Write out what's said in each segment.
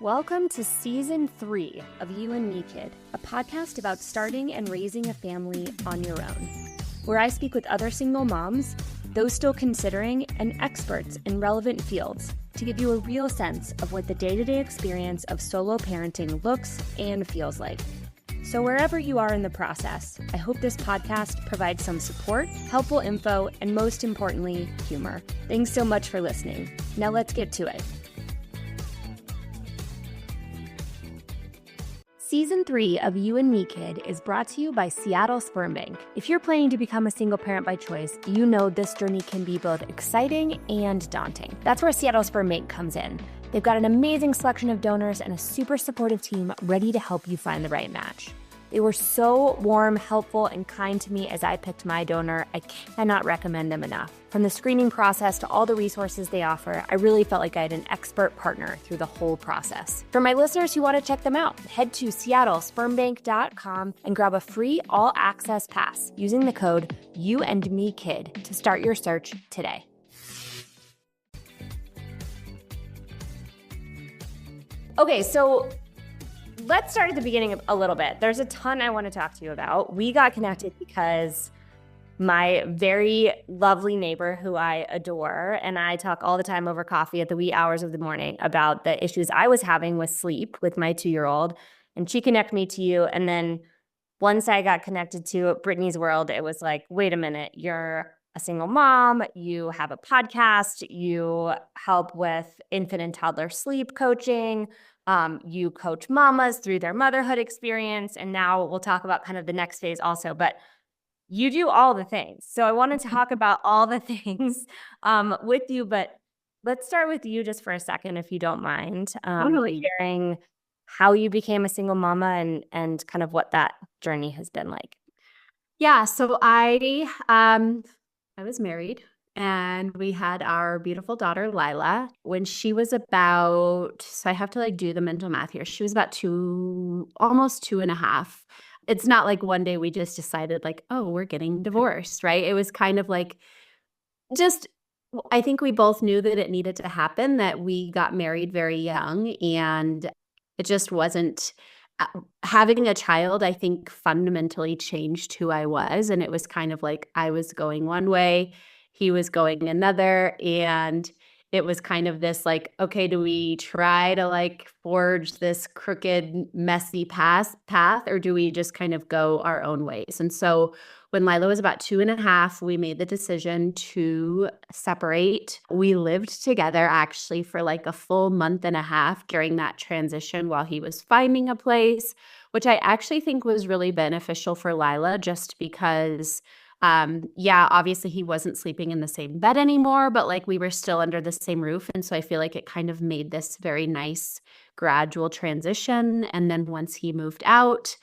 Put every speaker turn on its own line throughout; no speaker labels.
Welcome to Season 3 of You and Me Kid, a podcast about starting and raising a family on your own, where I speak with other single moms, those still considering, and experts in relevant fields to give you a real sense of what the day-to-day experience of solo parenting looks and feels like. So wherever you are in the process, I hope this podcast provides some support, helpful info, and most importantly, humor. Thanks so much for listening. Now let's get to it. Season 3 of You and Me Kid is brought to you by Seattle Sperm Bank. If you're planning to become a single parent by choice, you know this journey can be both exciting and daunting. That's where Seattle Sperm Bank comes in. They've got an amazing selection of donors and a super supportive team ready to help you find the right match. They were so warm, helpful, and kind to me as I picked my donor. I cannot recommend them enough. From the screening process to all the resources they offer, I really felt like I had an expert partner through the whole process. For my listeners who want to check them out, head to seattlespermbank.com and grab a free all-access pass using the code YouAndMeKid to start your search today. Okay, so let's start at the beginning a little bit. There's a ton I want to talk to you about. We got connected because my very lovely neighbor who I adore and I talk all the time over coffee at the wee hours of the morning about the issues I was having with sleep with my 2-year-old. And she connected me to you. And then once I got connected to Brittni's world, it was like, wait a minute, you're a single mom, you have a podcast, you help with infant and toddler sleep coaching, you coach mamas through their motherhood experience, and now we'll talk about kind of the next phase also, but you do all the things. So I wanted to talk about all the things with you, but let's start with you just for a second, if you don't mind, sharing how you became a single mama and kind of what that journey has been like.
Yeah, so I was married and we had our beautiful daughter, Lila, when she was about, so I have to do the mental math here. She was about almost 2.5. It's not like one day we just decided oh, we're getting divorced, right? It was kind of I think we both knew that it needed to happen, that we got married very young and it just wasn't. Having a child, I think, fundamentally changed who I was. And it was kind of like I was going one way, he was going another. And it was kind of this okay, do we try to forge this crooked, messy path, or do we just kind of go our own ways? And so when Lila was about 2.5, we made the decision to separate. We lived together actually for a full month and a half during that transition while he was finding a place, which I actually think was really beneficial for Lila just because obviously he wasn't sleeping in the same bed anymore, but we were still under the same roof. And so I feel like it kind of made this very nice gradual transition. And then once he moved out,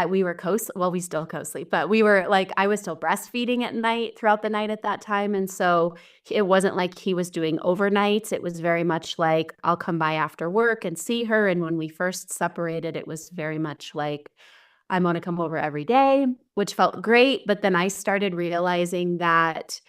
we still co-sleep, but we were I was still breastfeeding at night throughout the night at that time. And so it wasn't like he was doing overnights. It was very much I'll come by after work and see her. And when we first separated, it was very much I'm going to come over every day, which felt great. But then I started realizing that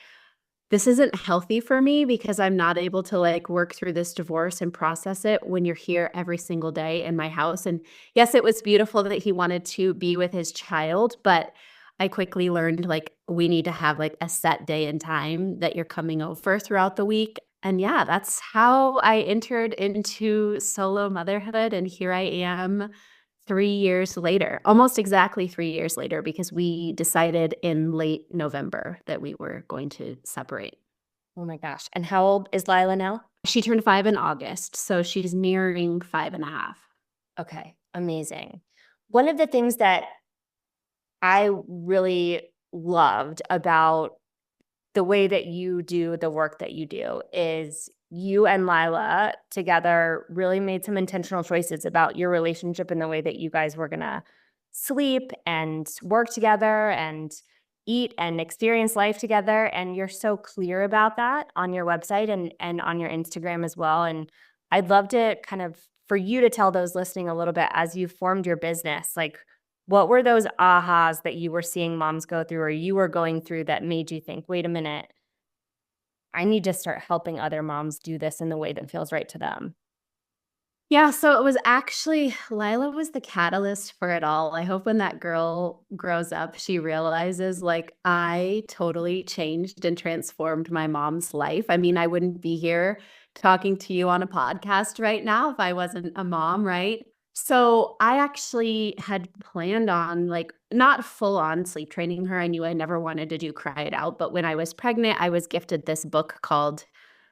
this isn't healthy for me because I'm not able to work through this divorce and process it when you're here every single day in my house. And yes, it was beautiful that he wanted to be with his child, but I quickly learned we need to have a set day and time that you're coming over throughout the week. And yeah, that's how I entered into solo motherhood. And here I am 3 years later, almost exactly 3 years later, because we decided in late November that we were going to separate.
Oh my gosh. And how old is Lila now?
She turned 5 in August, so she's nearing 5.5.
Okay, amazing. One of the things that I really loved about the way that you do the work that you do is you and Lila together really made some intentional choices about your relationship and the way that you guys were going to sleep and work together and eat and experience life together. And you're so clear about that on your website and on your Instagram as well. And I'd love to kind of for you to tell those listening a little bit as you formed your business, what were those ahas that you were seeing moms go through or you were going through that made you think, wait a minute, I need to start helping other moms do this in the way that feels right to them?
Yeah, so it was actually Lila was the catalyst for it all. I hope when that girl grows up, she realizes like I totally changed and transformed my mom's life. I mean, I wouldn't be here talking to you on a podcast right now if I wasn't a mom, right? So I actually had planned on like not full on sleep training her. I knew I never wanted to do cry it out, but when I was pregnant, I was gifted this book called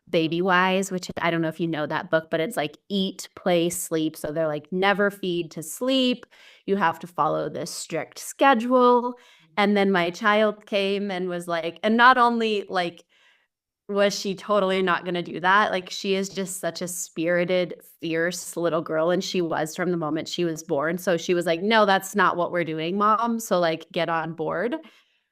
Baby Wise, which I don't know if you know that book, but it's like eat, play, sleep. So they're like never feed to sleep. You have to follow this strict schedule. And then my child came and was like, and not only like was she totally not gonna do that? Like, she is just such a spirited, fierce little girl, and she was from the moment she was born, so she was like, "No, that's not what we're doing, mom, so, like, get on board."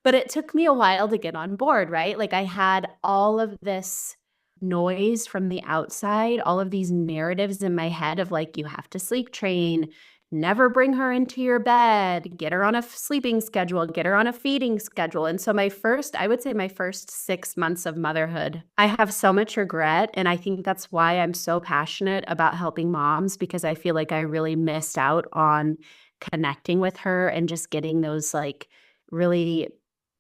But it took me a while to get on board, right? Like, I had all of this noise from the outside, all of these narratives in my head of, like, "You have to sleep train, never bring her into your bed, get her on a sleeping schedule, get her on a feeding schedule." And so I would say my first 6 months of motherhood, I have so much regret, and I think that's why I'm so passionate about helping moms because I feel like I really missed out on connecting with her and just getting those, like, really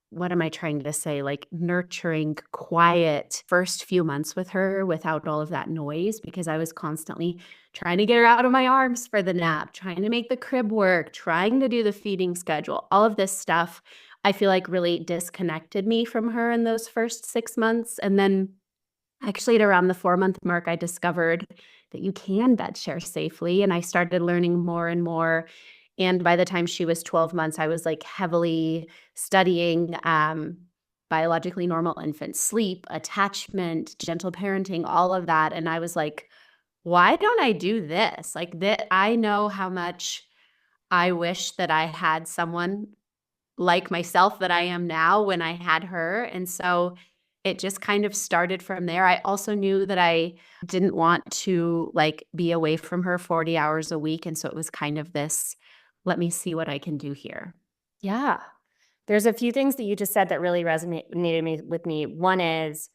what am I trying to say? Like, nurturing, quiet first few months with her without all of that noise because I was constantly trying to get her out of my arms for the nap, trying to make the crib work, trying to do the feeding schedule. All of this stuff, I feel like really disconnected me from her in those first 6 months. And then actually at around the 4-month mark, I discovered that you can bed share safely, and I started learning more and more. And by the time she was 12 months, I was, like, heavily studying, biologically normal infant sleep, attachment, gentle parenting, all of that, and I was like, "Why don't I do this?" Like, that I know how much I wish that I had someone like myself that I am now when I had her, and so it just kind of started from there. I also knew that I didn't want to, like, be away from her 40 hours a week, and so it was kind of this, "Let me see what I can do here."
Yeah. There's a few things that you just said that really resonated with me. One is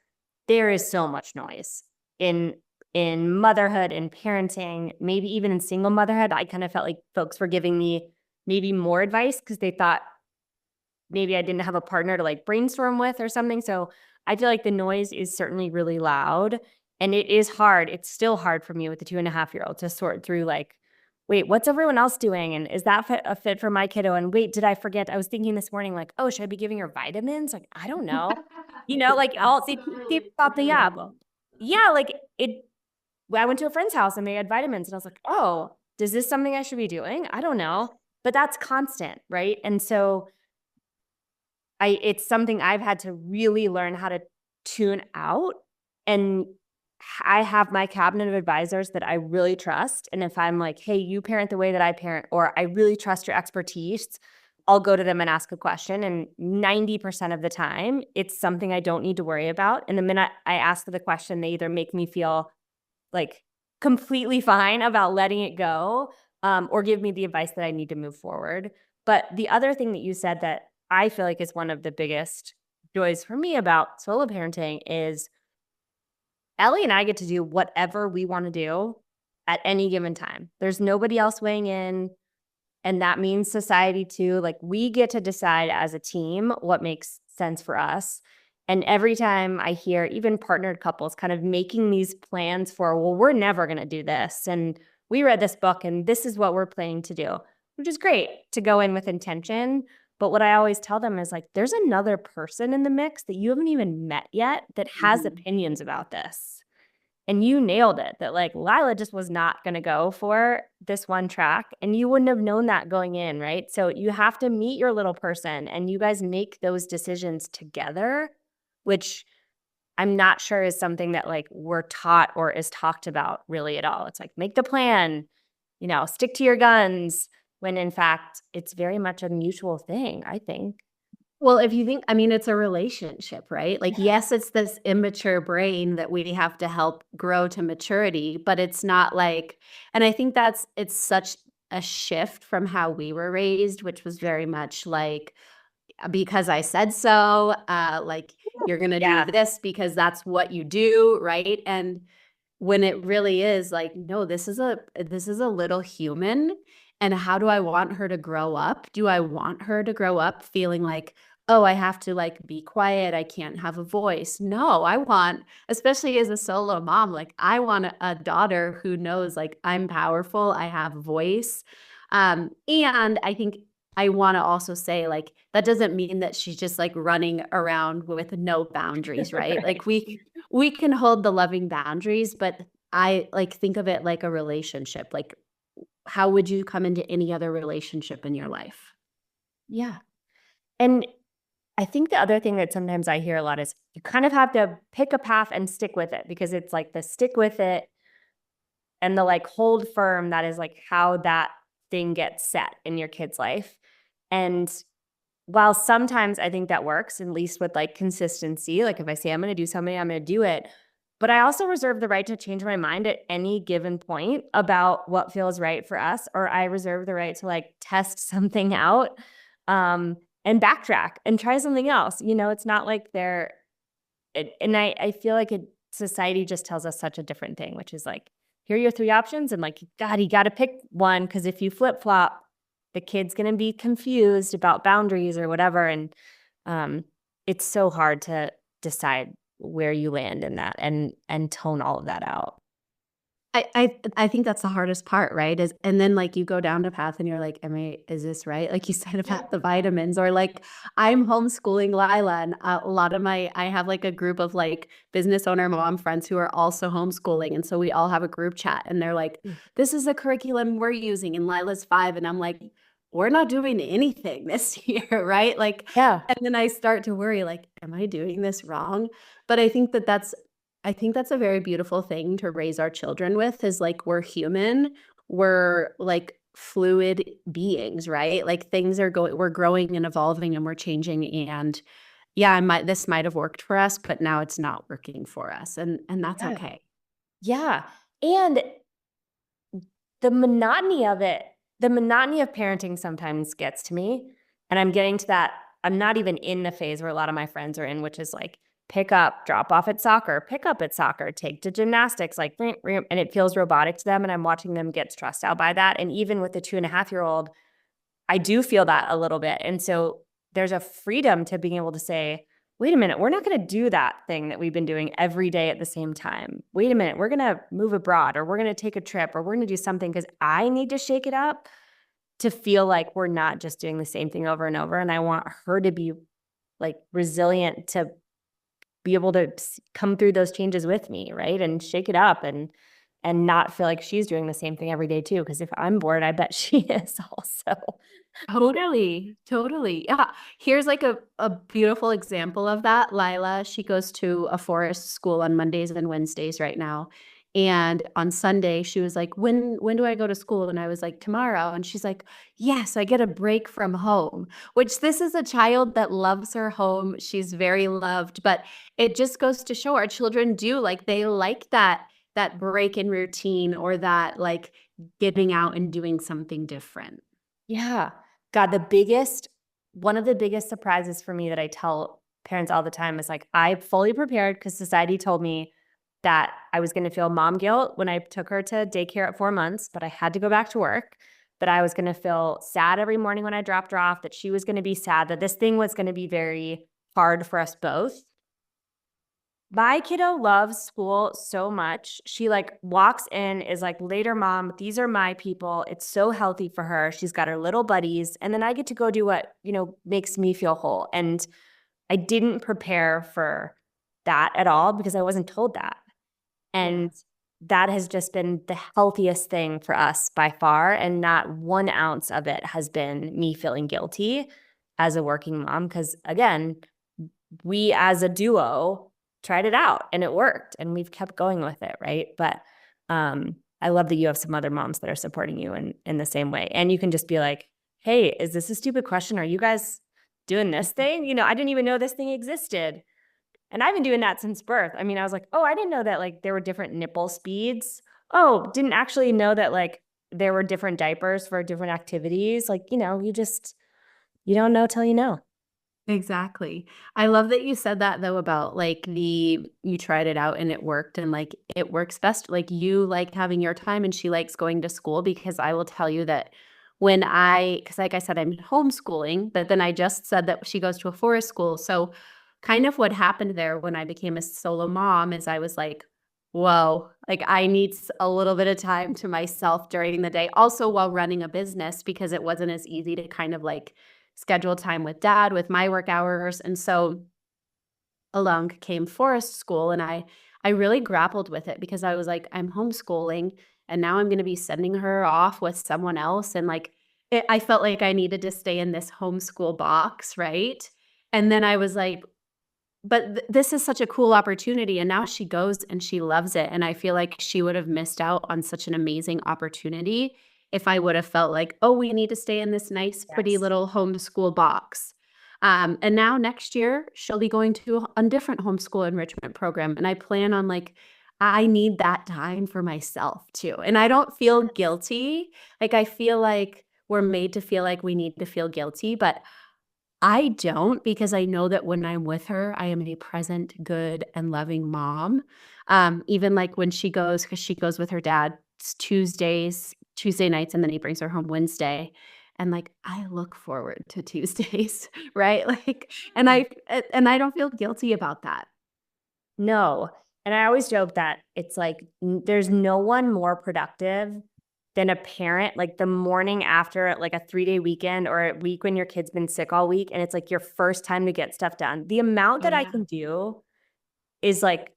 there is so much noise in motherhood and parenting, maybe even in single motherhood. I kind of felt like folks were giving me maybe more advice because they thought maybe I didn't have a partner to like brainstorm with or something. So I feel like the noise is certainly really loud and it is hard. It's still hard for me with the 2.5-year-old to sort through like, wait, what's everyone else doing? And is that a fit for my kiddo? And wait, did I forget? I was thinking this morning, like, oh, should I be giving her vitamins? Like, I don't know. Like I'll see about the yeah. Yeah, like it I went to a friend's house and they had vitamins and I was like, oh, is this something I should be doing? I don't know. But that's constant, right? And so it's something I've had to really learn how to tune out. And I have my cabinet of advisors that I really trust. And if I'm like, hey, you parent the way that I parent, or I really trust your expertise, I'll go to them and ask a question. And 90% of the time, it's something I don't need to worry about. And the minute I ask the question, they either make me feel like completely fine about letting it go, or give me the advice that I need to move forward. But the other thing that you said that I feel like is one of the biggest joys for me about solo parenting is Ellie and I get to do whatever we want to do at any given time. There's nobody else weighing in. And that means society too. Like we get to decide as a team what makes sense for us. And every time I hear even partnered couples kind of making these plans for, well, we're never going to do this. And we read this book and this is what we're planning to do, which is great to go in with intention. But what I always tell them is like, there's another person in the mix that you haven't even met yet that has opinions about this. And you nailed it that like Lila just was not going to go for this one track and you wouldn't have known that going in, right? So you have to meet your little person and you guys make those decisions together, which I'm not sure is something that like we're taught or is talked about really at all. It's like make the plan, stick to your guns when in fact it's very much a mutual thing, I think.
Well, if you think I mean, it's a relationship, right? Like, yes, it's this immature brain that we have to help grow to maturity, but it's not like and I think it's such a shift from how we were raised, which was very much like, because I said so, like, you're gonna do
Yeah.
this because that's what you do, right? And when it really is like, no, this is a little human. And how do I want her to grow up? Do I want her to grow up feeling like, oh, I have to like be quiet, I can't have a voice? No, I want, especially as a solo mom, like I want a daughter who knows like I'm powerful, I have a voice. And I think I want to also say, like, that doesn't mean that she's just like running around with no boundaries, right?
Right.
Like we can hold the loving boundaries, but I like think of it like a relationship. Like, how would you come into any other relationship in your life?
Yeah. And I think the other thing that sometimes I hear a lot is you kind of have to pick a path and stick with it, because it's like the stick with it and the like hold firm, that is like how that thing gets set in your kid's life. And while sometimes I think that works, at least with like consistency, like if I say I'm going to do something, I'm going to do it. But I also reserve the right to change my mind at any given point about what feels right for us, or I reserve the right to like test something out, and backtrack and try something else. It's not like and I feel like society just tells us such a different thing, which is like, here are your three options. And like, God, you got to pick one, because if you flip flop, the kid's going to be confused about boundaries or whatever. And um, it's so hard to decide where you land in that and tone all of that out.
I think that's the hardest part, right? Is and then like you go down the path and you're like, is this right? Like you said
Yeah.
about the vitamins, or like I'm homeschooling Lila, and a lot of I have like a group of like business owner mom friends who are also homeschooling. And so we all have a group chat and they're like, this is the curriculum we're using. And Lila's 5. And I'm like, we're not doing anything this year, right? Like,
Yeah.
and then I start to worry, like, am I doing this wrong? But I think that's a very beautiful thing to raise our children with, is like we're human, we're like fluid beings, right? Like we're growing and evolving and we're changing. And yeah, this might have worked for us, but now it's not working for us. And that's
Yeah.
okay.
Yeah. And the monotony of it, the monotony of parenting sometimes gets to me. And I'm getting to that. I'm not even in the phase where a lot of my friends are in, which is like pick up, drop off at soccer, pick up at soccer, take to gymnastics, like, and it feels robotic to them. And I'm watching them get stressed out by that. And even with the 2.5-year-old, I do feel that a little bit. And so there's a freedom to being able to say, wait a minute, we're not going to do that thing that we've been doing every day at the same time. Wait a minute, we're going to move abroad, or we're going to take a trip, or we're going to do something, because I need to shake it up to feel like we're not just doing the same thing over and over. And I want her to be like resilient to be able to come through those changes with me, right? And shake it up and not feel like she's doing the same thing every day too. Because if I'm bored, I bet she is also.
Totally, totally. Yeah. Here's like a beautiful example of that. Lila, she goes to a forest school on Mondays and Wednesdays right now. And on Sunday, she was like, when do I go to school? And I was like, tomorrow. And she's like, yes, I get a break from home, which this is a child that loves her home. She's very loved, but it just goes to show our children do like they like that break in routine, or that like getting out and doing something different.
Yeah. God, one of the biggest surprises for me that I tell parents all the time is like, I fully prepared, because society told me that I was going to feel mom guilt when I took her to daycare at 4 months, but I had to go back to work. That I was going to feel sad every morning when I dropped her off, that she was going to be sad, that this thing was going to be very hard for us both. My kiddo loves school so much. She like walks in, is like, later, mom, these are my people. It's so healthy for her. She's got her little buddies. And then I get to go do what, makes me feel whole. And I didn't prepare for that at all, because I wasn't told that.
Yeah.
And that has just been the healthiest thing for us by far. And not 1 ounce of it has been me feeling guilty as a working mom. Because again, we as a duo tried it out and it worked, and we've kept going with it, right? But I love that you have some other moms that are supporting you in the same way. And you can just be like, hey, is this a stupid question? Are you guys doing this thing? I didn't even know this thing existed. And I've been doing that since birth. I mean, I was like, oh, I didn't know that like there were different nipple speeds. Oh, didn't actually know that like there were different diapers for different activities. Like, you don't know till you know.
Exactly. I love that you said that though about like you tried it out and it worked and like it works best. Like you like having your time and she likes going to school because I will tell you that because like I said, I'm homeschooling, but then I just said that she goes to a forest school. So kind of what happened there when I became a solo mom is I was like, whoa, like I need a little bit of time to myself during the day. Also while running a business because it wasn't as easy to kind of like schedule time with dad with my work hours. And so along came forest school and I really grappled with it because I was like, I'm homeschooling and now I'm going to be sending her off with someone else. And like, I felt like I needed to stay in this homeschool box. Right. And then I was like, but this is such a cool opportunity, and now she goes and she loves it, and I feel like she would have missed out on such an amazing opportunity if I would have felt like, "Oh, we need to stay in this nice, pretty
Yes.
little homeschool box." And now next year, she'll be going to a different homeschool enrichment program, and I plan on, like I need that time for myself too, and I don't feel guilty. Like, I feel like we're made to feel like we need to feel guilty, but I don't because I know that when I'm with her, I am a present, good, and loving mom. Even like when she goes, because she goes with her dad Tuesday nights, and then he brings her home Wednesday. And like I look forward to Tuesdays, right? Like, and I don't feel guilty about that.
No. And I always joke that it's like there's no one more productive than a parent, like the morning after like a 3-day weekend or a week when your kid's been sick all week and it's like your first time to get stuff done. The amount
Oh
that I
yeah,
can do is like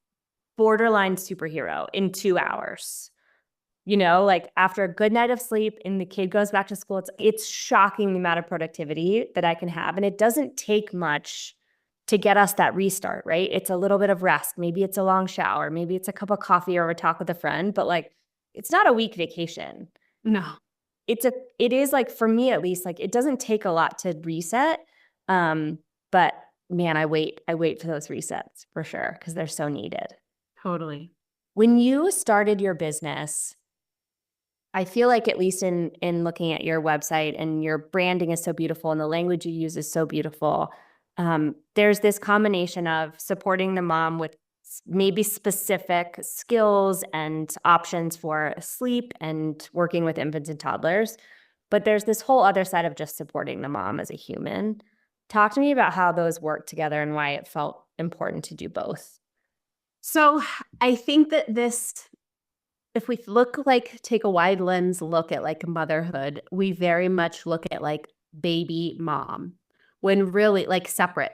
borderline superhero in 2 hours. Like after a good night of sleep and the kid goes back to school, it's shocking the amount of productivity that I can have. And it doesn't take much to get us that restart, right? It's a little bit of rest. Maybe it's a long shower. Maybe it's a cup of coffee or a talk with a friend, but like it's not a week vacation.
no,
It is like for me at least, like it doesn't take a lot to reset. But man, I wait for those resets for sure because they're so needed.
totally.
When you started your business, I feel like at least in looking at your website and your branding is so beautiful and the language you use is so beautiful. There's this combination of supporting the mom with maybe specific skills and options for sleep and working with infants and toddlers. But there's this whole other side of just supporting the mom as a human. Talk to me about how those work together and why it felt important to do both.
So I think that if we take a wide lens look at like motherhood, we very much look at like baby mom when really like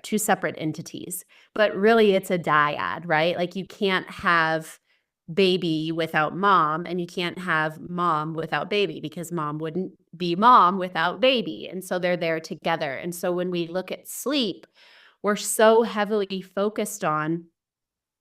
two separate entities. But really it's a dyad, right? Like you can't have baby without mom and you can't have mom without baby because mom wouldn't be mom without baby. And so they're there together. And so when we look at sleep, we're so heavily focused on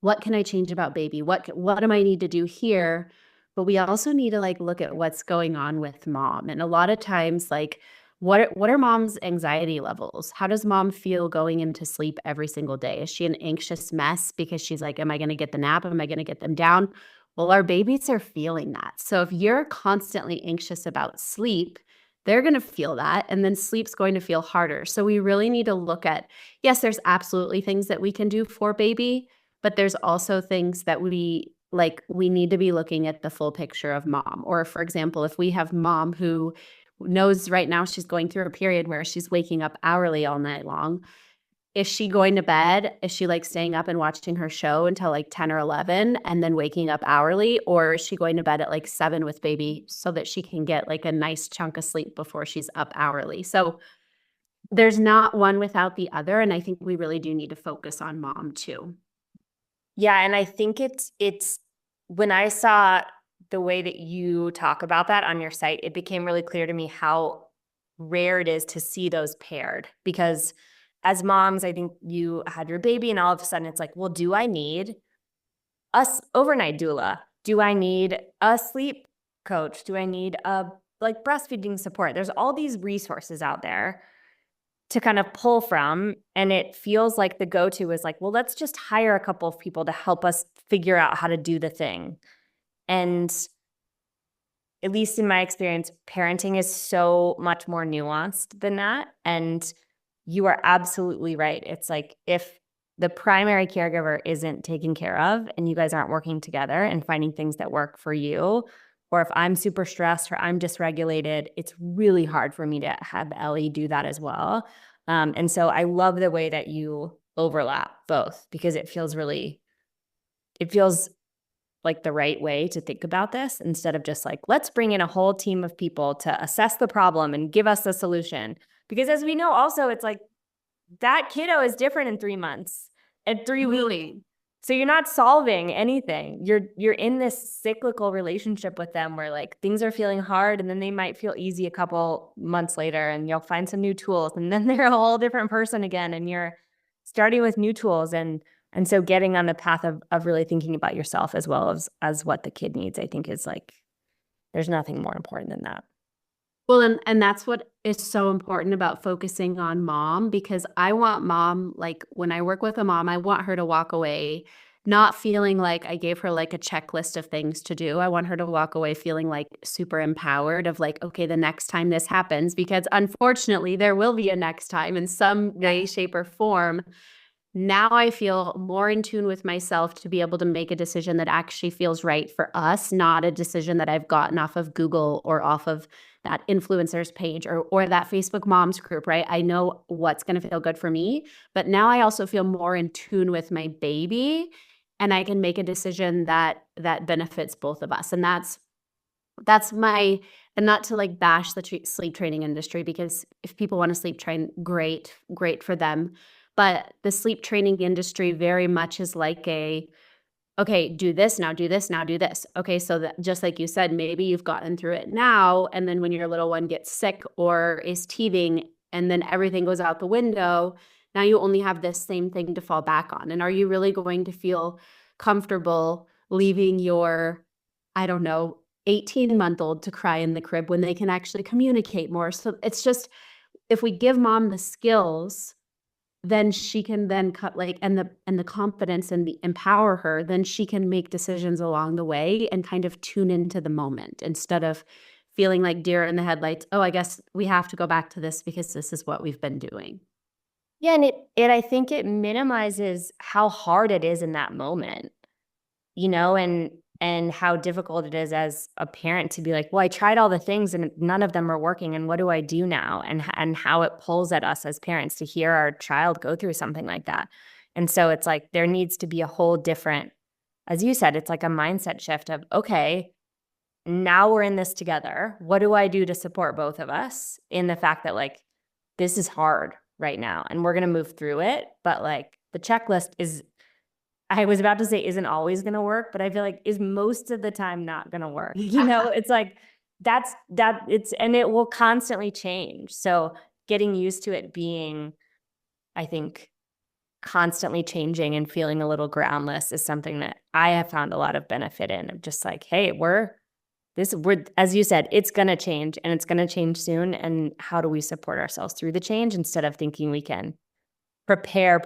what can I change about baby? What am I need to do here? But we also need to like look at what's going on with mom. And a lot of times like what are mom's anxiety levels? How does mom feel going into sleep every single day? Is she an anxious mess because she's like, am I going to get the nap? Am I going to get them down? Well, our babies are feeling that. So if you're constantly anxious about sleep, they're going to feel that and then sleep's going to feel harder. So we really need to look at yes, there's absolutely things that we can do for baby, but there's also things that we need to be looking at the full picture of mom. Or for example, if we have mom who knows right now she's going through a period where she's waking up hourly all night long, is she going to bed? Is she like staying up and watching her show until like 10 or 11 and then waking up hourly? Or is she going to bed at like 7 with baby so that she can get like a nice chunk of sleep before she's up hourly? So there's not one without the other. And I think we really do need to focus on mom too.
Yeah, and I think it's when I saw the way that you talk about that on your site, it became really clear to me how rare it is to see those paired because as moms, I think you had your baby and all of a sudden it's like, well, do I need overnight doula? Do I need a sleep coach? Do I need a like breastfeeding support? There's all these resources out there to kind of pull from. And it feels like the go-to is like, well, let's just hire a couple of people to help us figure out how to do the thing. And at least in my experience, parenting is so much more nuanced than that. And you are absolutely right. It's like if the primary caregiver isn't taken care of and you guys aren't working together and finding things that work for you, or if I'm super stressed or I'm dysregulated, it's really hard for me to have Ellie do that as well. And so I love the way that you overlap both because it feels like the right way to think about this instead of just like, let's bring in a whole team of people to assess the problem and give us the solution. Because as we know, also, it's like that kiddo is different in 3 months and 3 weeks.
Really?
So you're not solving anything. You're in this cyclical relationship with them where like things are feeling hard and then they might feel easy a couple months later and you'll find some new tools and then they're a whole different person again and you're starting with new tools and so getting on the path of really thinking about yourself as well as what the kid needs, I think is like there's nothing more important than that.
Well, and that's what is so important about focusing on mom, because I want mom, like, when I work with a mom, I want her to walk away not feeling like I gave her, like, a checklist of things to do. I want her to walk away feeling, like, super empowered of, like, "Okay, the next time this happens," because unfortunately, there will be a next time in some way, shape, or form. Now I feel more in tune with myself to be able to make a decision that actually feels right for us, not a decision that I've gotten off of Google or off of that influencer's page or that Facebook moms group, right? I know what's going to feel good for me, but now I also feel more in tune with my baby and I can make a decision that benefits both of us. And that's my, and not to like bash the sleep training industry, because if people want to sleep train, great for them. But the sleep training industry very much is like okay, do this now, do this now, do this. Okay, so that just like you said, maybe you've gotten through it now, and then when your little one gets sick or is teething, and then everything goes out the window, now you only have this same thing to fall back on. And are you really going to feel comfortable leaving your, I don't know, 18-month-old to cry in the crib when they can actually communicate more? So it's just, if we give mom the skills, then she can then cut like and the confidence and the empower her, then she can make decisions along the way and kind of tune into the moment instead of feeling like deer in the headlights. Oh, I guess we have to go back to this because this is what we've been doing.
Yeah, and it I think it minimizes how hard it is in that moment. And how difficult it is as a parent to be like, well, I tried all the things and none of them are working. And what do I do now? And how it pulls at us as parents to hear our child go through something like that. And so it's like there needs to be a whole different, as you said, it's like a mindset shift of, okay, now we're in this together. What do I do to support both of us in the fact that like this is hard right now and we're going to move through it. But like the checklist is, I was about to say isn't always going to work, but I feel like is most of the time not going to work. It's like and it will constantly change. So getting used to it being, I think, constantly changing and feeling a little groundless is something that I have found a lot of benefit in, of just like, hey, we're, as you said, it's going to change and it's going to change soon. And how do we support ourselves through the change instead of thinking we can prepare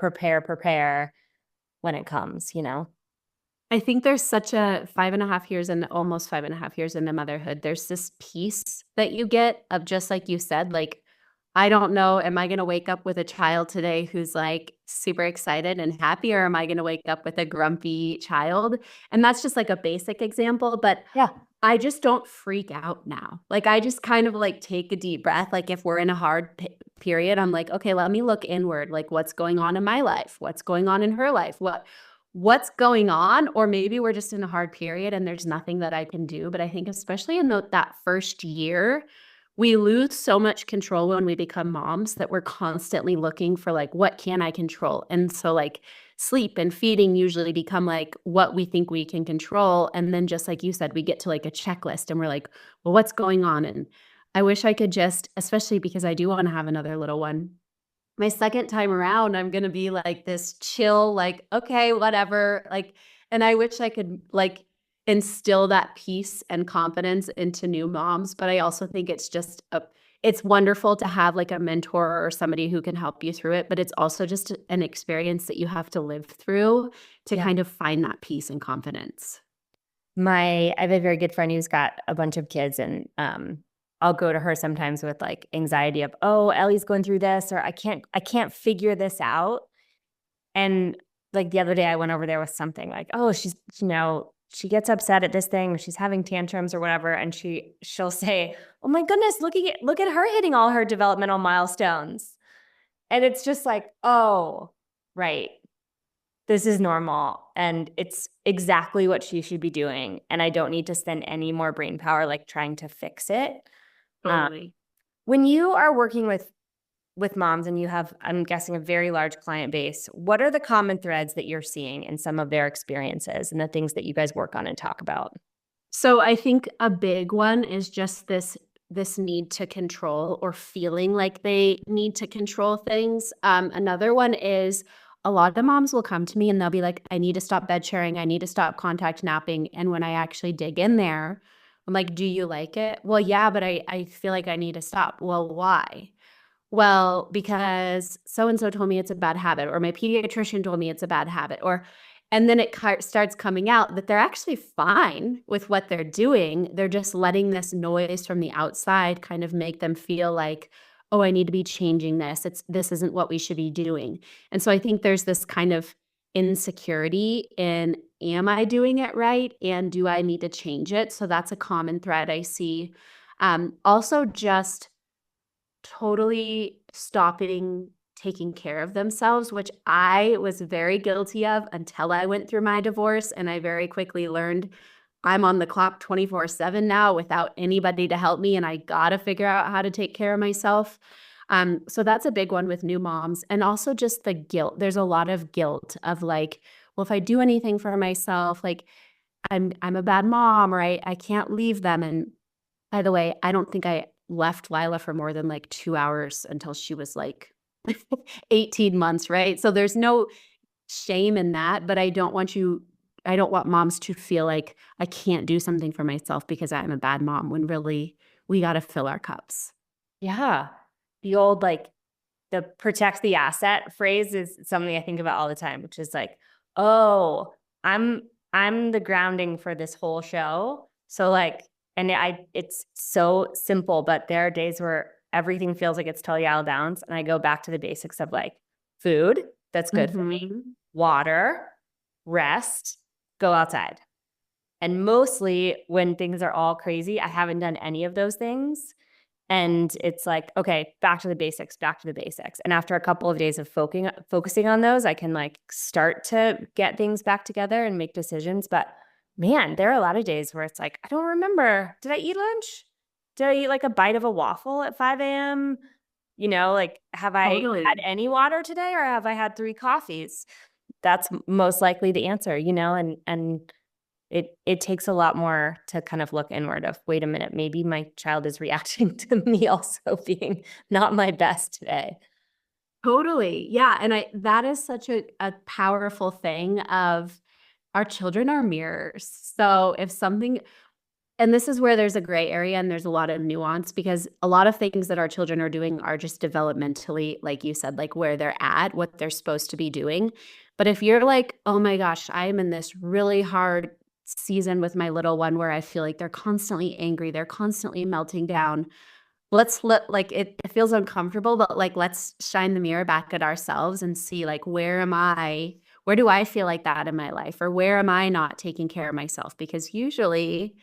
when it comes.
I think there's such a 5.5 years and almost 5.5 years into motherhood. There's this piece that you get of, just like you said, like, I don't know, am I going to wake up with a child today who's like super excited and happy, or am I going to wake up with a grumpy child? And that's just like a basic example, but
Yeah.
I just don't freak out now. Like, I just kind of like take a deep breath. Like, if we're in a hard period, I'm like, okay, let me look inward. Like, what's going on in my life? What's going on in her life? What's going on? Or maybe we're just in a hard period and there's nothing that I can do. But I think especially in that first year, we lose so much control when we become moms that we're constantly looking for like, what can I control? And so like sleep and feeding usually become like what we think we can control. And then just like you said, we get to like a checklist and we're like, well, what's going on? And I wish I could just, especially because I do want to have another little one, my second time around, I'm gonna be like this chill, like, okay, whatever. Like, and I wish I could like instill that peace and confidence into new moms. But I also think it's wonderful to have like a mentor or somebody who can help you through it. But it's also just an experience that you have to live through to
Yeah.
kind of find that peace and confidence.
I have a very good friend who's got a bunch of kids, and I'll go to her sometimes with like anxiety of, oh, Ellie's going through this, or I can't figure this out. And like the other day I went over there with something like, oh, she gets upset at this thing, she's having tantrums or whatever, and she'll say, oh my goodness, look at her hitting all her developmental milestones. And it's just like, oh, right. This is normal and it's exactly what she should be doing. And I don't need to spend any more brain power like trying to fix it.
Totally.
When you are working with moms and you have, I'm guessing, a very large client base, what are the common threads that you're seeing in some of their experiences and the things that you guys work on and talk about?
So I think a big one is just this need to control or feeling like they need to control things. Another one is a lot of the moms will come to me and they'll be like, I need to stop bed sharing. I need to stop contact napping. And when I actually dig in there, I'm like, do you like it? Well, yeah, but I feel like I need to stop. Well, why? Well, because so and so told me it's a bad habit, or my pediatrician told me it's a bad habit, or and then it starts coming out that they're actually fine with what they're doing. They're just letting this noise from the outside kind of make them feel like, oh, I need to be changing this. This isn't what we should be doing. And so I think there's this kind of insecurity in, am I doing it right? And do I need to change it? So that's a common thread I see. Also just totally stopping taking care of themselves, which I was very guilty of until I went through my divorce. And I very quickly learned I'm on the clock 24/7 now without anybody to help me. And I got to figure out how to take care of myself. So that's a big one with new moms. And also just the guilt. There's a lot of guilt of like, well, if I do anything for myself, like I'm a bad mom, or I can't leave them. And by the way, I don't think I left Lila for more than like 2 hours until she was like 18 months, right? So there's no shame in that, but I don't want moms to feel like I can't do something for myself because I'm a bad mom, when really we got to fill our cups.
Yeah. The old like the protect the asset phrase is something I think about all the time, which is like, oh, I'm I'm the grounding for this whole show. So like, and it's so simple, but there are days where everything feels like it's totally out of bounds. And I go back to the basics of like food that's good for me,
Mhm.
water, rest, go outside. And mostly when things are all crazy, I haven't done any of those things. And it's like, okay, back to the basics, back to the basics. And after a couple of days of focusing on those, I can like start to get things back together and make decisions. But man, there are a lot of days where it's like, I don't remember. Did I eat lunch? Did I eat like a bite of a waffle at 5 a.m.? Like, have I had
Totally.
any water today or have I had 3 coffees? That's most likely the answer, and it takes a lot more to kind of look inward of, wait a minute, maybe my child is reacting to me also being not my best today.
Totally. Yeah. And that is such a powerful thing of our children are mirrors. So if something, and this is where there's a gray area and there's a lot of nuance, because a lot of things that our children are doing are just developmentally, like you said, like where they're at, what they're supposed to be doing. But if you're like, oh my gosh, I am in this really hard season with my little one where I feel like they're constantly angry, they're constantly melting down. Let's let like it feels uncomfortable, but like let's shine the mirror back at ourselves and see like, where am I? Where do I feel like that in my life? Or where am I not taking care of myself? Because usually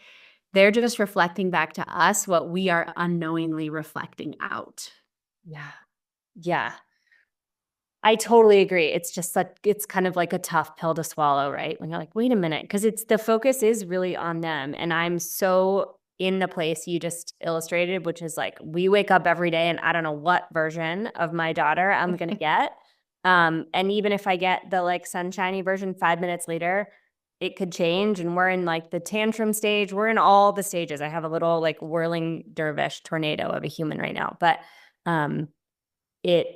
they're just reflecting back to us what we are unknowingly reflecting out.
Yeah. Yeah. I totally agree. It's kind of like a tough pill to swallow, right? When you're like, wait a minute, because it's the focus is really on them. And I'm so in the place you just illustrated, which is like we wake up every day and I don't know what version of my daughter I'm gonna get. And even if I get the like sunshiny version 5 minutes later, it could change. And we're in like the tantrum stage. We're in all the stages. I have a little like whirling dervish tornado of a human right now. But um it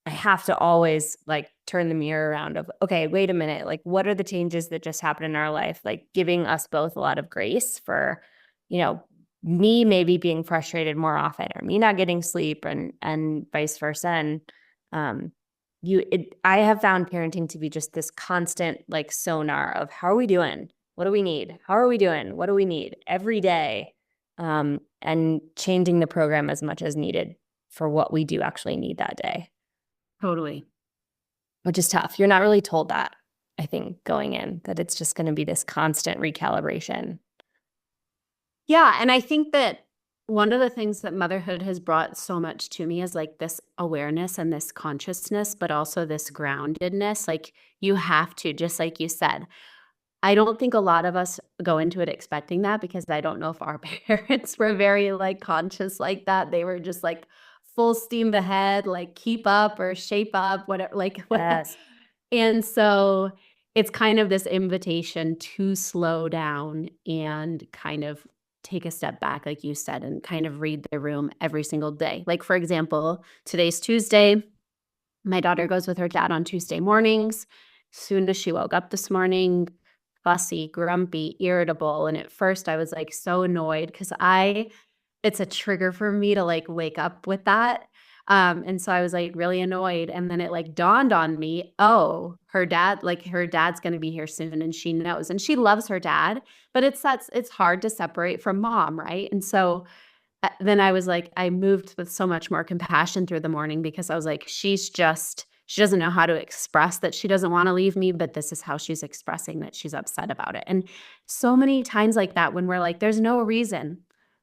I have to always like turn the mirror around of, okay, wait a minute. Like, what are the changes that just happened in our life? Like giving us both a lot of grace for, you know, me maybe being frustrated more often or me not getting sleep and vice versa. And um I have found parenting to be just this constant like sonar of how are we doing? What do we need? How are we doing? What do we need every day? and changing the program as much as needed for what we do actually need that day,
Totally.
which is tough. You're not really told that, I think, going in, that it's just going to be this constant recalibration.
Yeah, and I think that one of the things that motherhood has brought so much to me is like this awareness and this consciousness, but also this groundedness. Like you have to, just like you said, I don't think a lot of us go into it expecting that because I don't know if our parents were very like conscious like that. They were just like full steam ahead, like keep up or shape up, whatever, like what.
Yes.
And so it's kind of this invitation to slow down and kind of take a step back, like you said, and kind of read the room every single day. Like, for example, today's Tuesday. My daughter goes with her dad on Tuesday mornings. Soon as she woke up this morning, fussy, grumpy, irritable. And at first I was like so annoyed because it's a trigger for me to like wake up with that. And so I was like really annoyed. And then it like dawned on me, oh, her dad's going to be here soon and she knows and she loves her dad, but it's hard to separate from mom. Right. And so then I was like, I moved with so much more compassion through the morning because I was like, she doesn't know how to express that she doesn't want to leave me, but this is how she's expressing that she's upset about it. And so many times like that, when we're like, there's no reason,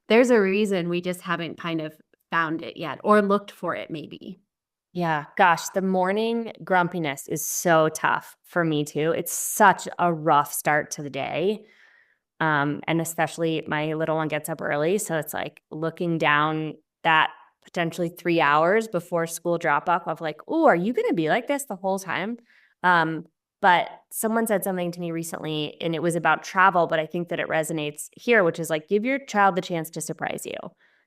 there's a reason we just haven't kind of found it yet or looked for it maybe.
Yeah, gosh, the morning grumpiness is so tough for me too. It's such a rough start to the day. And especially my little one gets up early. So it's like looking down that potentially 3 hours before school drop off of like, oh, are you going to be like this the whole time? But someone said something to me recently and it was about travel, but I think that it resonates here, which is like, give your child the chance to surprise you.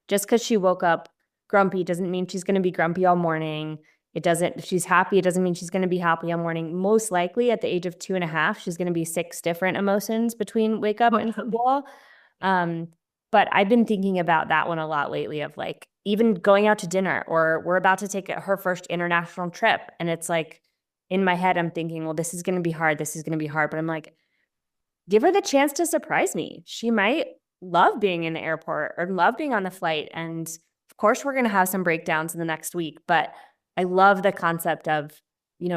Just because she woke up grumpy doesn't mean she's going to be grumpy all morning. If she's happy, it doesn't mean she's going to be happy all morning. Most likely at the age of 2.5, she's going to be 6 different emotions between wake up and school. But I've been thinking about that one a lot lately of like, even going out to dinner or we're about to take her first international trip. And it's like, in my head, I'm thinking, well, this is going to be hard. This is going to be hard. But I'm like, give her the chance to surprise me. She might love being in the airport or love being on the flight. And of course, we're going to have some breakdowns in the next week. But I love the concept of,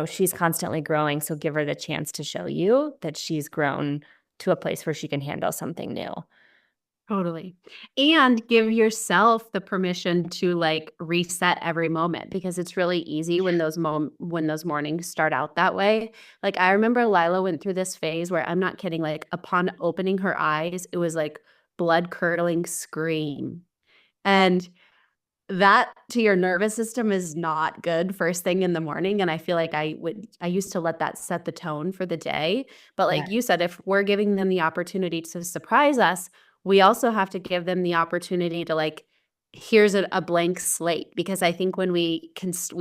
she's constantly growing. So give her the chance to show you that she's grown to a place where she can handle something new.
Totally. And give yourself the permission to like reset every moment because it's really easy when those mornings start out that way. Like I remember Lila went through this phase where I'm not kidding, like upon opening her eyes, it was like blood curdling scream. And that to your nervous system is not good first thing in the morning, and I feel like I used to let that set the tone for the day, but like you said, if we're giving them the opportunity to surprise us, we also have to give them the opportunity to like, here's a blank slate, because I think when we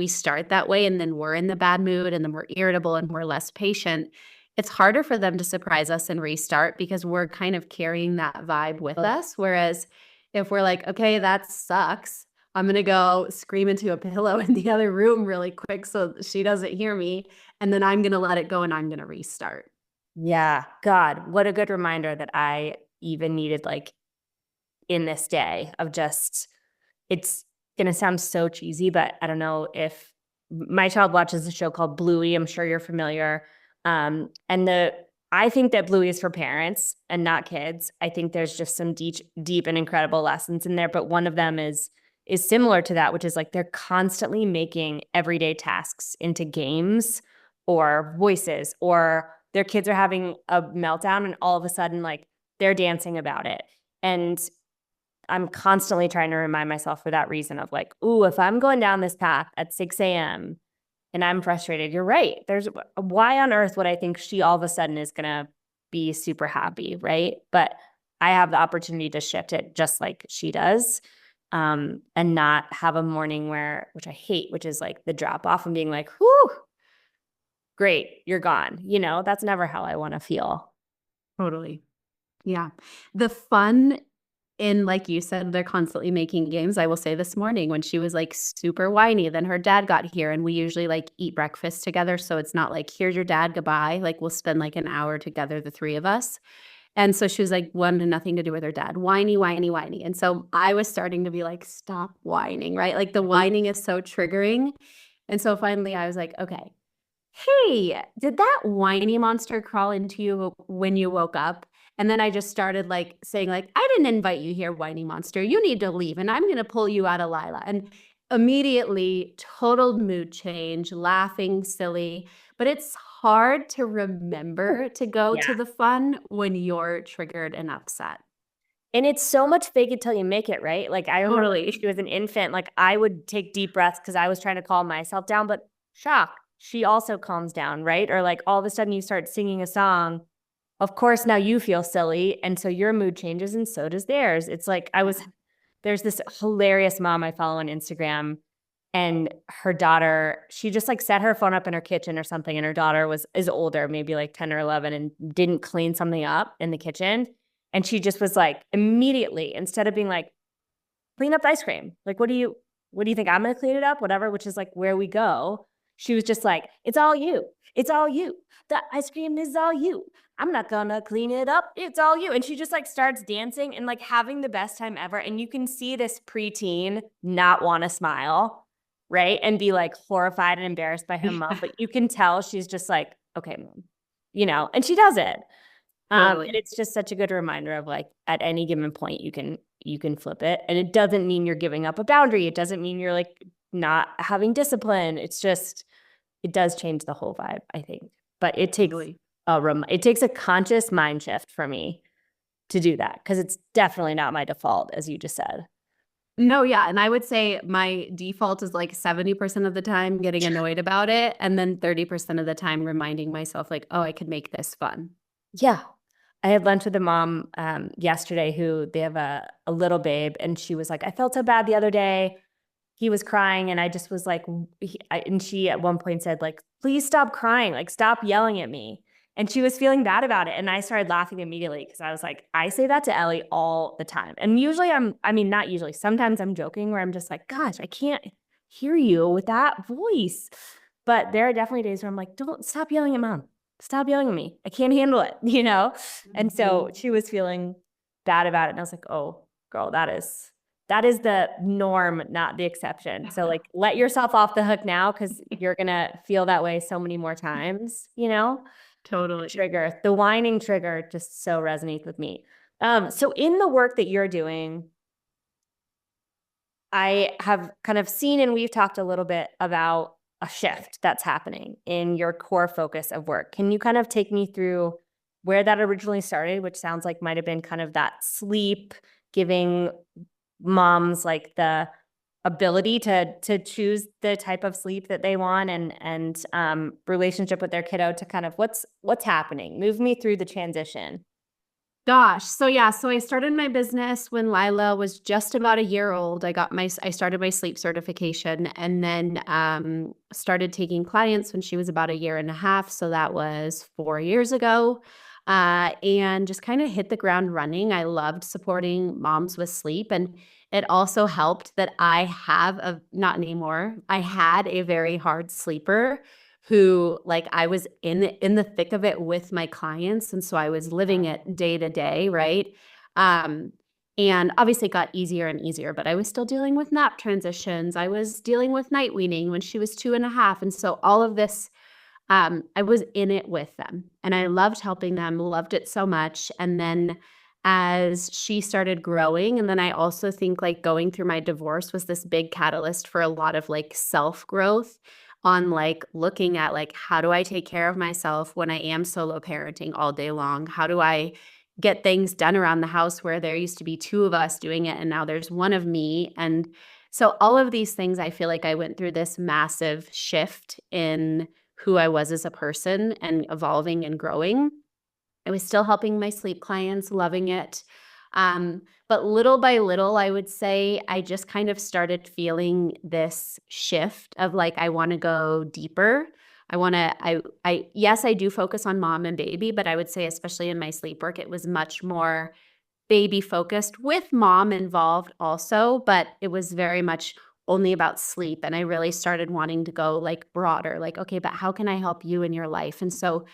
start that way and then we're in the bad mood and then we're irritable and we're less patient, it's harder for them to surprise us and restart because we're kind of carrying that vibe with us, whereas if we're like, okay, that sucks, I'm going to go scream into a pillow in the other room really quick so she doesn't hear me. And then I'm going to let it go and I'm going to restart.
Yeah. God, what a good reminder that I even needed like in this day of just, it's going to sound so cheesy, but I don't know if my child watches a show called Bluey. I'm sure you're familiar. And I think that Bluey is for parents and not kids. I think there's just some deep and incredible lessons in there. But one of them is similar to that, which is like they're constantly making everyday tasks into games or voices, or their kids are having a meltdown and all of a sudden like they're dancing about it. And I'm constantly trying to remind myself for that reason of like, ooh, if I'm going down this path at 6 a.m. and I'm frustrated, you're right. Why on earth would I think she all of a sudden is going to be super happy, right? But I have the opportunity to shift it just like she does. And not have a morning which I hate, which is like the drop off and being like, whew, great, you're gone. That's never how I want to feel.
Totally. Yeah. The fun in, like you said, they're constantly making games. I will say this morning when she was like super whiny, then her dad got here and we usually like eat breakfast together. So it's not like, here's your dad, goodbye. Like we'll spend like an hour together, the three of us. And so she was like, wanted nothing to do with her dad. Whiny, whiny, whiny. And so I was starting to be like, stop whining, right? Like the whining is so triggering. And so finally I was like, okay, hey, did that whiny monster crawl into you when you woke up? And then I just started like saying, like, I didn't invite you here, whiny monster. You need to leave. And I'm going to pull you out of Lila. And immediately, total mood change, laughing, silly. But it's hard to remember to go
Yeah.
to the fun when you're triggered and upset.
And it's so much fake it till you make it, right? Like I remember when
Totally.
she was an infant, like I would take deep breaths because I was trying to calm myself down, but shock, she also calms down, right? Or like all of a sudden you start singing a song. Of course, now you feel silly. And so your mood changes and so does theirs. It's like there's this hilarious mom I follow on Instagram, and her daughter, she just like set her phone up in her kitchen or something, and her daughter is older, maybe like 10 or 11, and didn't clean something up in the kitchen. And she just was like, immediately, instead of being like, clean up the ice cream. Like, what do you think? I'm going to clean it up? Whatever, which is like where we go. She was just like, it's all you. It's all you. The ice cream is all you. I'm not going to clean it up. It's all you. And she just like starts dancing and like having the best time ever. And you can see this preteen not want to smile, right? And be like horrified and embarrassed by her mom. But you can tell she's just like, okay, mom, and she does it. And
Totally.
it's just such a good reminder of like at any given point you can flip it. And it doesn't mean you're giving up a boundary. It doesn't mean you're like not having discipline. It's just it does change the whole vibe, I think. But
Totally.
it takes a conscious mind shift for me to do that because it's definitely not my default, as you just said.
No, yeah, and I would say my default is like 70% of the time getting annoyed about it, and then 30% of the time reminding myself like, "Oh, I could make this fun."
Yeah. I had lunch with a mom yesterday who they have a little babe, and she was like, I felt so bad the other day. He was crying, and I just was like, and she at one point said, like, please stop crying, like, stop yelling at me. And she was feeling bad about it. And I started laughing immediately because I was like, I say that to Ellie all the time. And usually I mean, not usually, sometimes I'm joking where I'm just like, gosh, I can't hear you with that voice. But there are definitely days where I'm like, don't stop yelling at mom. Stop yelling at me. I can't handle it, you know? And so she was feeling bad about it. And I was like, oh, girl, that is the norm, not the exception. So like let yourself off the hook now because you're gonna feel that way so many more times,
Totally.
Trigger. The whining trigger just so resonates with me. So in the work that you're doing, I have kind of seen and we've talked a little bit about a shift that's happening in your core focus of work. Can you kind of take me through where that originally started, which sounds like might have been kind of that sleep, giving moms like the ability to choose the type of sleep that they want and relationship with their kiddo to kind of what's happening. Move me through the transition.
Gosh, so yeah, so I started my business when Lila was just about a year old. I started my sleep certification and then started taking clients when she was about a year and a half. So that was 4 years ago. And just kind of hit the ground running. I loved supporting moms with sleep. And it also helped that not anymore, I had a very hard sleeper who like I was in the thick of it with my clients, and so I was living it day to day, right? Um, and obviously it got easier and easier, but I was still dealing with nap transitions. I was dealing with night weaning when she was 2.5. And so all of this, I was in it with them and I loved helping them, loved it so much. And then as she started growing, and then I also think like going through my divorce was this big catalyst for a lot of like self growth on like looking at like, how do I take care of myself when I am solo parenting all day long? How do I get things done around the house where there used to be two of us doing it and now there's one of me? And so all of these things, I feel like I went through this massive shift in who I was as a person and evolving and growing. I was still helping my sleep clients, loving it. But little by little, I would say I just kind of started feeling this shift of like, I want to go deeper. Yes, I do focus on mom and baby, but I would say, especially in my sleep work, it was much more baby focused with mom involved also, but it was very much only about sleep. And I really started wanting to go like broader, like, okay, but how can I help you in your life? And so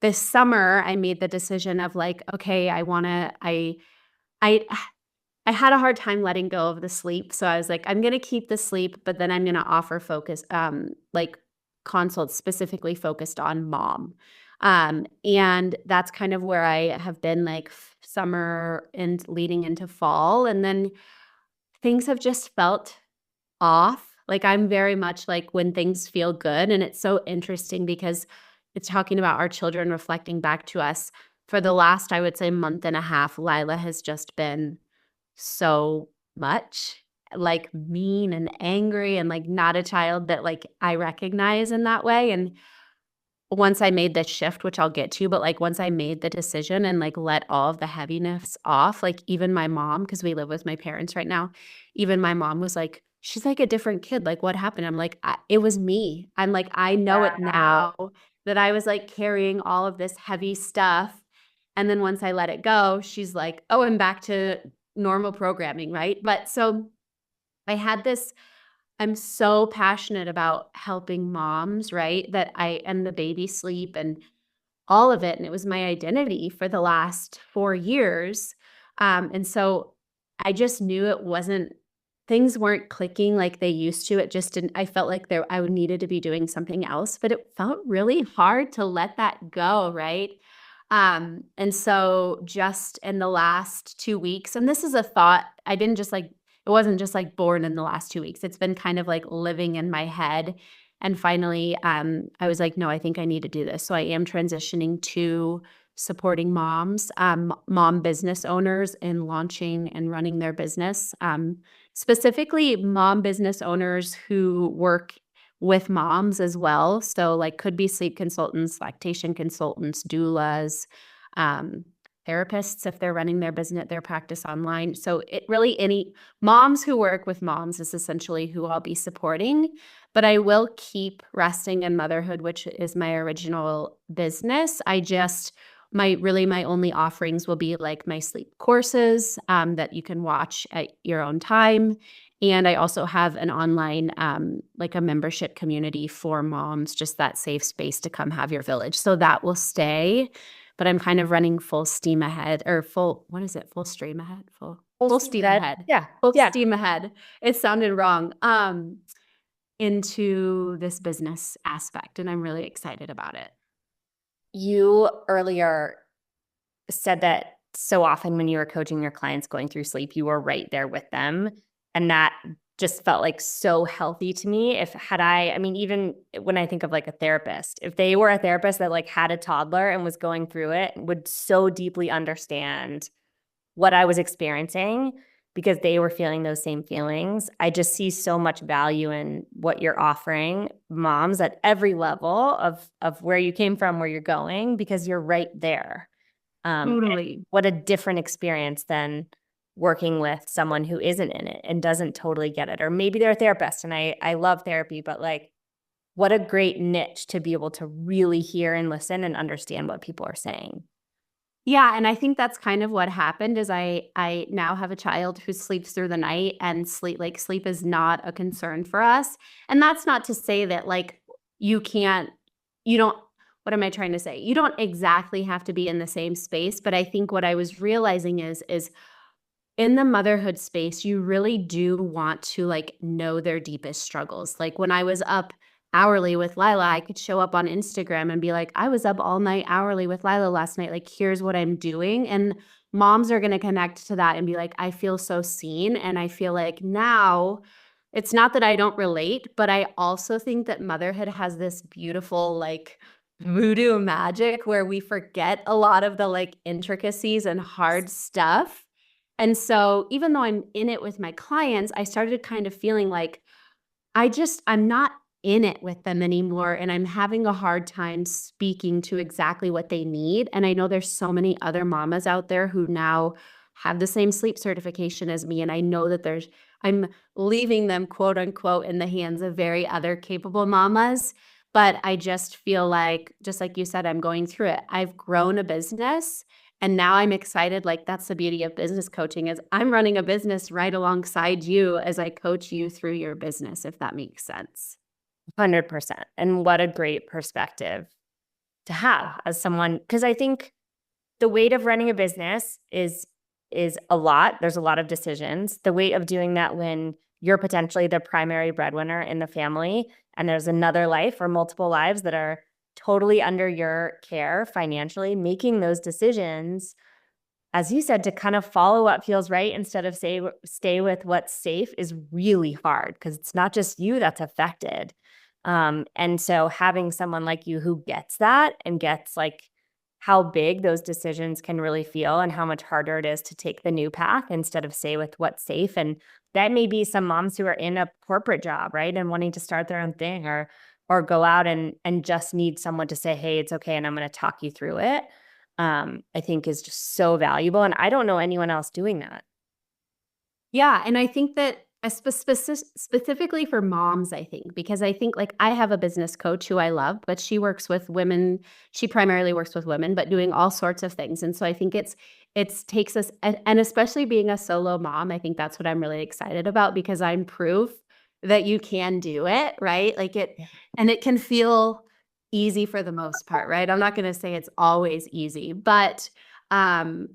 this summer I made the decision of like, okay, I I had a hard time letting go of the sleep. So I was like, I'm gonna keep the sleep, but then I'm gonna offer focus, like consults specifically focused on mom. And that's kind of where I have been like summer and leading into fall. And then things have just felt off. Like, I'm very much like when things feel good, and it's so interesting because it's talking about our children reflecting back to us. For the last, I would say, month and a half, Lila has just been so much, like, mean and angry and, like, not a child that, like, I recognize in that way, and once I made the shift, which I'll get to, but, like, once I made the decision and, like, let all of the heaviness off, like, even my mom, because we live with my parents right now, even my mom was like, "She's like a different kid, like, what happened?" I'm like, It was me." I'm like, "I know it now that I was, like, carrying all of this heavy stuff," and then once I let it go, she's like, "Oh, I'm back to normal programming," right? But so I had this I'm so passionate about helping moms, right? That I and the baby sleep and all of it, and it was my identity for the last 4 years, and so I just knew it wasn't things weren't clicking like they used to, it just didn't I felt like I would needed to be doing something else, but it felt really hard to let that go, right? And so just in the last 2 weeks and this is a thought, I didn't just, like it wasn't just, like, born in the last 2 weeks, it's been kind of, like, living in my head, and finally, I was like, "No, I think I need to do this." So I am transitioning to supporting moms, mom business owners in launching and running their business, specifically mom business owners who work with moms as well. So, like, could be sleep consultants, lactation consultants, doulas, um, therapists if they're running their practice online. So it really any moms who work with moms is essentially who I'll be supporting. But I will keep resting in motherhood, which is my original business. I just my only offerings will be like my sleep courses that you can watch at your own time. And I also have an online, like a membership community for moms, just that safe space to come have your village. So that will stay, but I'm kind of running full steam ahead or full, what is it? Full stream ahead?
Full
Full
steam
steam
ahead.
ahead.
Yeah.
Full
Yeah.
steam ahead. It sounded wrong. Into this business aspect, and I'm really excited about it.
You earlier said that so often when you were coaching your clients going through sleep, you were right there with them. And that just felt like so healthy to me. If had I mean, even when I think of like a therapist, if they were a therapist that like had a toddler and was going through it, would so deeply understand what I was experiencing because they were feeling those same feelings. I just see so much value in what you're offering moms at every level of where you came from, where you're going, because you're right there. And
Totally.
what a different experience than working with someone who isn't in it and doesn't totally get it. Or maybe they're a therapist and I love therapy, but like what a great niche to be able to really hear and listen and understand what people are saying.
Yeah, and I think that's kind of what happened is I now have a child who sleeps through the night and sleep is not a concern for us. And that's not to say that like you can't you don't what am I trying to say? You don't exactly have to be in the same space, but I think what I was realizing is in the motherhood space, you really do want to, like, know their deepest struggles. Like, when I was up hourly with Lila, I could show up on Instagram and be like, "I was up all night hourly with Lila last night, like, here's what I'm doing," and moms are gonna connect to that and be like, "I feel so seen," and I feel like now it's not that I don't relate, but I also think that motherhood has this beautiful, like, voodoo magic where we forget a lot of the, like, intricacies and hard stuff, and so even though I'm in it with my clients, I started kind of feeling like I'm not in it with them anymore, and I'm having a hard time speaking to exactly what they need, and I know there's so many other mamas out there who now have the same sleep certification as me, and I know that I'm leaving them, quote, unquote, "in the hands of very other capable mamas," but I just feel like, just like you said, I'm going through it. I've grown a business, and now I'm excited, like, that's the beauty of business coaching is I'm running a business right alongside you as I coach you through your business, if that makes sense.
100%. And what a great perspective to have as someone, because I think the weight of running a business is a lot. There's a lot of decisions. The weight of doing that when you're potentially the primary breadwinner in the family and there's another life or multiple lives that are totally under your care financially, making those decisions, as you said, to kind of follow what feels right instead of stay with what's safe is really hard because it's not just you that's affected. And so having someone like you who gets that and gets like how big those decisions can really feel and how much harder it is to take the new path instead of stay with what's safe. And that may be some moms who are in a corporate job, right? And wanting to start their own thing or go out and just need someone to say, hey, it's okay. And I'm going to talk you through it. I think is just so valuable. And I don't know anyone else doing that.
Yeah. And I think that specifically for moms, I think, because I think like I have a business coach who I love, but she works with women. She primarily works with women, but doing all sorts of things. And so I think it takes us, and especially being a solo mom, I think that's what I'm really excited about because I'm proof that you can do it, right? Like and it can feel easy for the most part, right? I'm not going to say it's always easy, but yeah,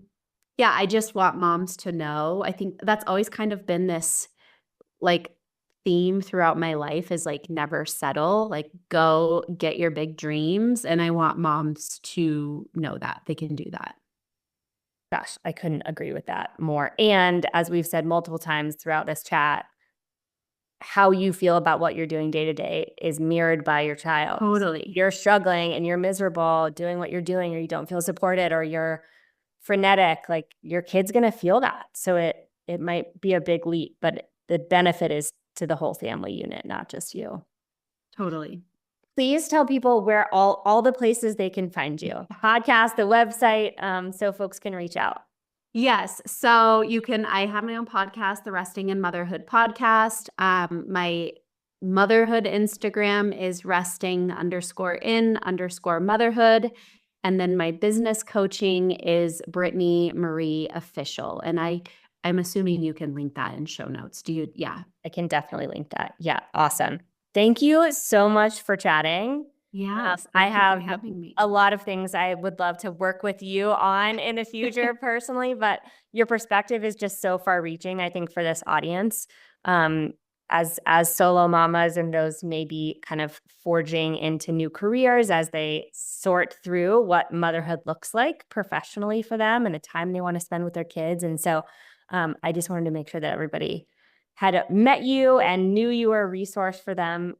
I just want moms to know. I think that's always kind of been this like theme throughout my life is like never settle, like go get your big dreams. And I want moms to know that they can do that.
Gosh, I couldn't agree with that more. And as we've said multiple times throughout this chat, how you feel about what you're doing day to day is mirrored by your child.
Totally.
You're struggling and you're miserable doing what you're doing, or you don't feel supported, or you're frenetic, like your kid's going to feel that. So it might be a big leap, but the benefit is to the whole family unit, not just you.
Totally.
Please tell people where all the places they can find you. Podcast, the website, so folks can reach out.
Yes. So I have my own podcast, the Resting in Motherhood podcast. My motherhood Instagram is resting_in_motherhood. And then my business coaching is Brittni Marie Official. And I'm assuming you can link that in show notes. Do you? Yeah.
I can definitely link that. Yeah. Awesome. Thank you so much for chatting.
Yes.
I have
having me.
a lot of things I would love to work with you on in the future personally, but your perspective is just so far reaching, I think, for this audience. As solo mamas and those maybe kind of forging into new careers as they sort through what motherhood looks like professionally for them and the time they want to spend with their kids. And so I just wanted to make sure that everybody had met you and knew you were a resource for them.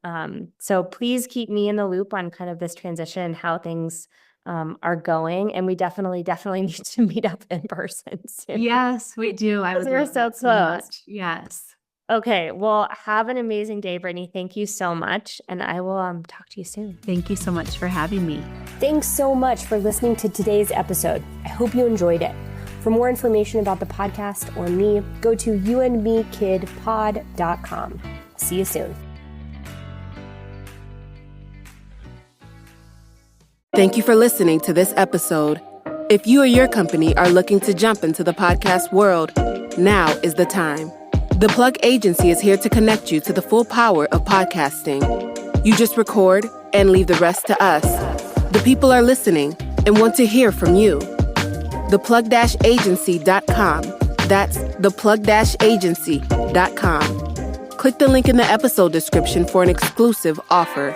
So please keep me in the loop on kind of this transition, how things are going. And we definitely need to meet up in person soon.
Yes, we do. I would
We're
love
so
that
close.
much. Yes.
Okay. Well, have an amazing day, Brittni. Thank you so much. And I will talk to you soon.
Thank you so much for having me.
Thanks so much for listening to today's episode. I hope you enjoyed it. For more information about the podcast or me, go to youandmekidpod.com. See you soon.
Thank you for listening to this episode. If you or your company are looking to jump into the podcast world, now is the time. The Plug Agency is here to connect you to the full power of podcasting. You just record and leave the rest to us. The people are listening and want to hear from you. theplug-agency.com. That's theplug-agency.com. Click the link in the episode description for an exclusive offer.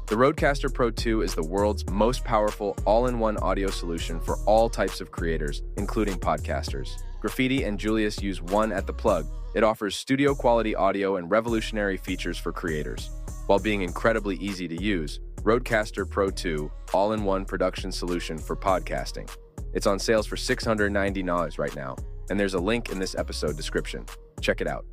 The Rodecaster Pro 2 is the world's most powerful all-in-one audio solution for all types of creators, including podcasters. Graffiti and Julius use one at the Plug. It offers studio-quality audio and revolutionary features for creators. While being incredibly easy to use, Rodecaster Pro 2, all-in-one production solution for podcasting. It's on sales for $690 right now, and there's a link in this episode description. Check it out.